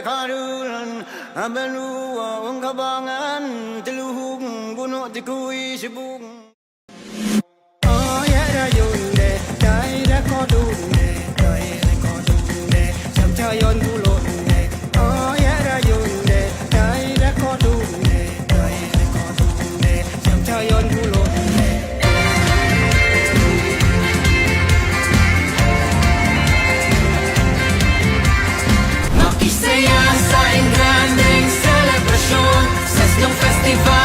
Karun abelu ang kabangan tiluhug kuno tikuy sibug Oh yara yunde dai ra ko dunde dai ra ko dunde sam chayon bulonde Oh yara yunde dai ra ko dunde dai ra ko dunde sam chayon bulonde Isaya sa grandeng celebration sa isang festival